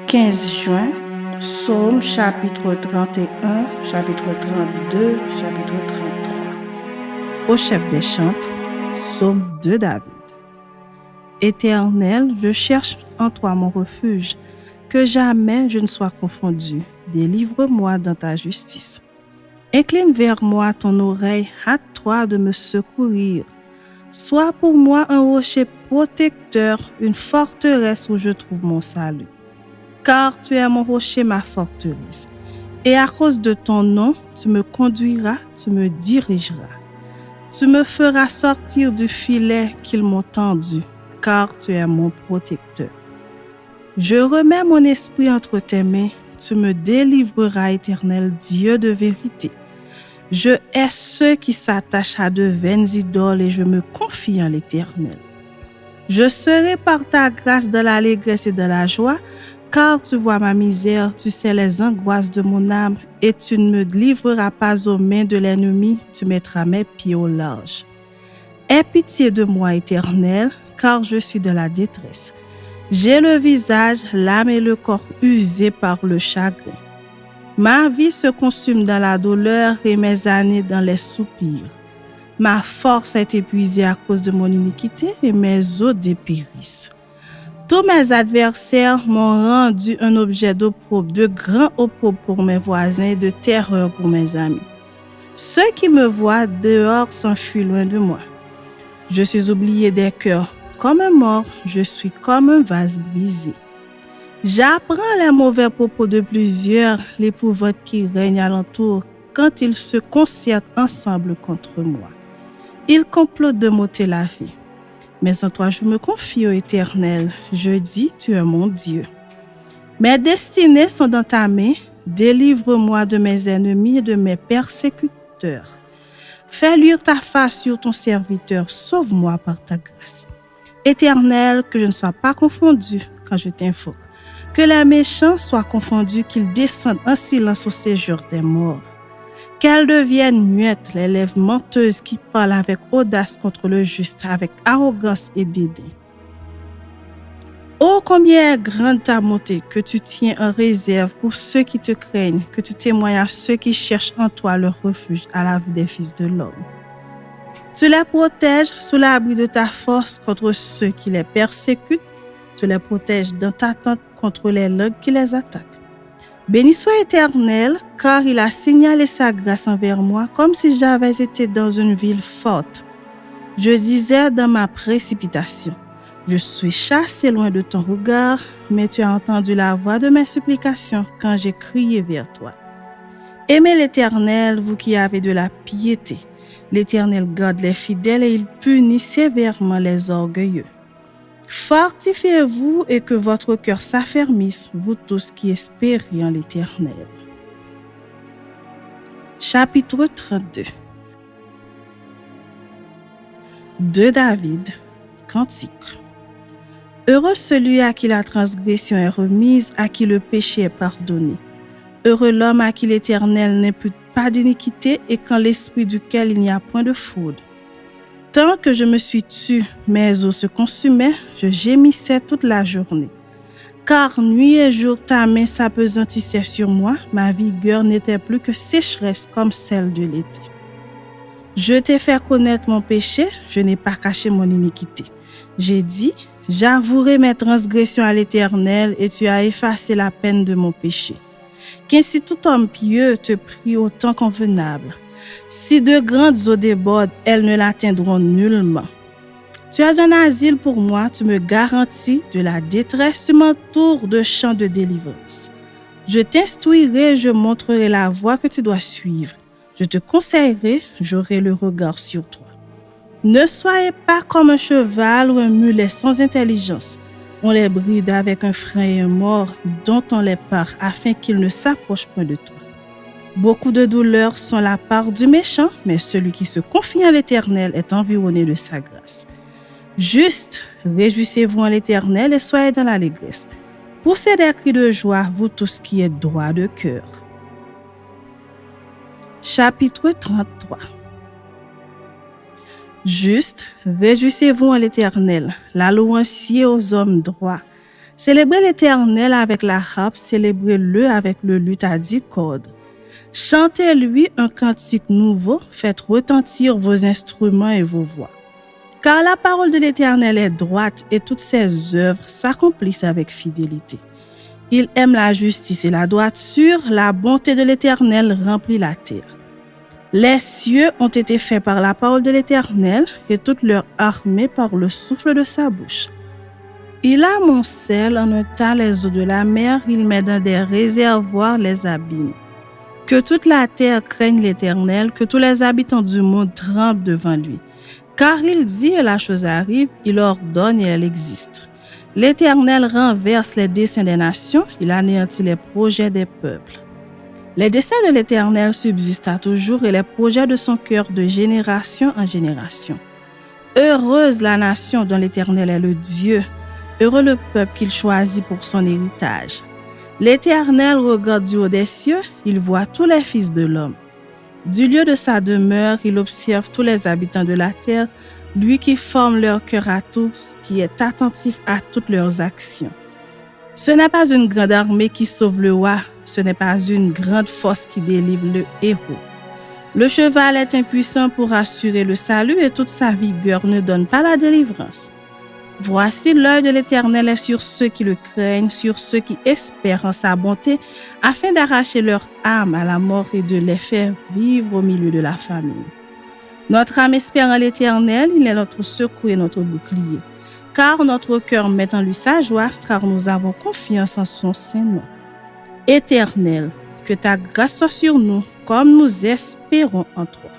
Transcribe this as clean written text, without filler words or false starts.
15 juin, Psaume chapitre 31, chapitre 32, chapitre 33. Au chef des chantres, Psaume de David. Éternel, je cherche en toi mon refuge, que jamais je ne sois confondu. Délivre-moi dans ta justice. Incline vers moi ton oreille, hâte-toi de me secourir. Sois pour moi un rocher protecteur, une forteresse où je trouve mon salut. Car tu es mon rocher, ma forteresse. Et à cause de ton nom, tu me conduiras, tu me dirigeras. Tu me feras sortir du filet qu'ils m'ont tendu, car tu es mon protecteur. Je remets mon esprit entre tes mains, tu me délivreras, Éternel, Dieu de vérité. Je hais ceux qui s'attachent à de vaines idoles et je me confie en l'Éternel. Je serai par ta grâce de l'allégresse et de la joie, car tu vois ma misère, tu sais les angoisses de mon âme, et tu ne me livreras pas aux mains de l'ennemi, tu mettras mes pieds au large. Aie pitié de moi, Éternel, car je suis de la détresse. J'ai le visage, l'âme et le corps usés par le chagrin. Ma vie se consume dans la douleur et mes années dans les soupirs. Ma force est épuisée à cause de mon iniquité et mes os dépérissent. Tous mes adversaires m'ont rendu un objet d'opprobre, de grand opprobre pour mes voisins et de terreur pour mes amis. Ceux qui me voient dehors s'enfuient loin de moi. Je suis oublié des cœurs. Comme un mort, je suis comme un vase brisé. J'apprends les mauvais propos de plusieurs, l'épouvante qui règne alentour quand ils se concertent ensemble contre moi. Ils complotent de m'ôter la vie. Mais en toi je me confie, ô Éternel. Je dis, tu es mon Dieu. Mes destinées sont dans ta main. Délivre-moi de mes ennemis et de mes persécuteurs. Fais luire ta face sur ton serviteur. Sauve-moi par ta grâce. Éternel, que je ne sois pas confondu quand je t'invoque. Que les méchants soient confondus, qu'ils descendent en silence au séjour des morts. Qu'elles deviennent muettes, les lèvres menteuses qui parlent avec audace contre le juste, avec arrogance et dédain. Oh, combien est grande ta bonté que tu tiens en réserve pour ceux qui te craignent, que tu témoignes à ceux qui cherchent en toi leur refuge à la vue des fils de l'homme. Tu les protèges sous l'abri de ta force contre ceux qui les persécutent. Tu les protèges dans ta tente contre les langues qui les attaquent. Béni soit Éternel, car il a signalé sa grâce envers moi, comme si j'avais été dans une ville forte. Je disais dans ma précipitation, je suis chassé loin de ton regard, mais tu as entendu la voix de mes supplications quand j'ai crié vers toi. Aimez l'Éternel, vous qui avez de la piété. L'Éternel garde les fidèles et il punit sévèrement les orgueilleux. Fortifiez-vous et que votre cœur s'affermisse, vous tous qui espérez en l'Éternel. Chapitre 32. De David, cantique. Heureux celui à qui la transgression est remise, à qui le péché est pardonné. Heureux l'homme à qui l'Éternel n'impute pas d'iniquité et qu'en l'esprit duquel il n'y a point de fraude. Tant que je me suis tue, mes os se consumaient, je gémissais toute la journée. Car nuit et jour ta main s'apesantissait sur moi, ma vigueur n'était plus que sécheresse comme celle de l'été. Je t'ai fait connaître mon péché, je n'ai pas caché mon iniquité. J'ai dit, j'avouerai mes transgressions à l'Éternel et tu as effacé la peine de mon péché. Qu'ainsi tout homme pieux te prie au temps convenable. Si de grandes eaux débordent, elles ne l'atteindront nullement. Tu as un asile pour moi, tu me garantis de la détresse, tu m'entoures de champs de délivrance. Je t'instruirai, je montrerai la voie que tu dois suivre. Je te conseillerai, j'aurai le regard sur toi. Ne soyez pas comme un cheval ou un mulet sans intelligence. On les bride avec un frein et un mors dont on les part afin qu'ils ne s'approchent point de toi. Beaucoup de douleurs sont la part du méchant, mais celui qui se confie en l'Éternel est environné de sa grâce. Juste, réjouissez-vous en l'Éternel et soyez dans l'allégresse. Poussez des cris de joie, vous tous qui êtes droits de cœur. Chapitre 33. Juste, réjouissez-vous en l'Éternel, la louange sied aux hommes droits. Célébrez l'Éternel avec la harpe, célébrez-le avec le luth à 10 cordes. Chantez-lui un cantique nouveau, faites retentir vos instruments et vos voix. Car la parole de l'Éternel est droite et toutes ses œuvres s'accomplissent avec fidélité. Il aime la justice et la droiture, la bonté de l'Éternel remplit la terre. Les cieux ont été faits par la parole de l'Éternel et toute leur armée par le souffle de sa bouche. Il amoncelle en un tas les eaux de la mer, il met dans des réservoirs les abîmes. Que toute la terre craigne l'Éternel, que tous les habitants du monde tremblent devant lui. Car il dit et la chose arrive, il ordonne et elle existe. L'Éternel renverse les desseins des nations, il anéantit les projets des peuples. Les desseins de l'Éternel subsistent à toujours et les projets de son cœur de génération en génération. Heureuse la nation dont l'Éternel est le Dieu, heureux le peuple qu'il choisit pour son héritage. L'Éternel regarde du haut des cieux, il voit tous les fils de l'homme. Du lieu de sa demeure, il observe tous les habitants de la terre, lui qui forme leur cœur à tous, qui est attentif à toutes leurs actions. Ce n'est pas une grande armée qui sauve le roi, ce n'est pas une grande force qui délivre le héros. Le cheval est impuissant pour assurer le salut et toute sa vigueur ne donne pas la délivrance. Voici l'œil de l'Éternel est sur ceux qui le craignent, sur ceux qui espèrent en sa bonté, afin d'arracher leur âme à la mort et de les faire vivre au milieu de la famine. Notre âme espère en l'Éternel, il est notre secours et notre bouclier. Car notre cœur met en lui sa joie, car nous avons confiance en son saint nom. Éternel, que ta grâce soit sur nous, comme nous espérons en toi.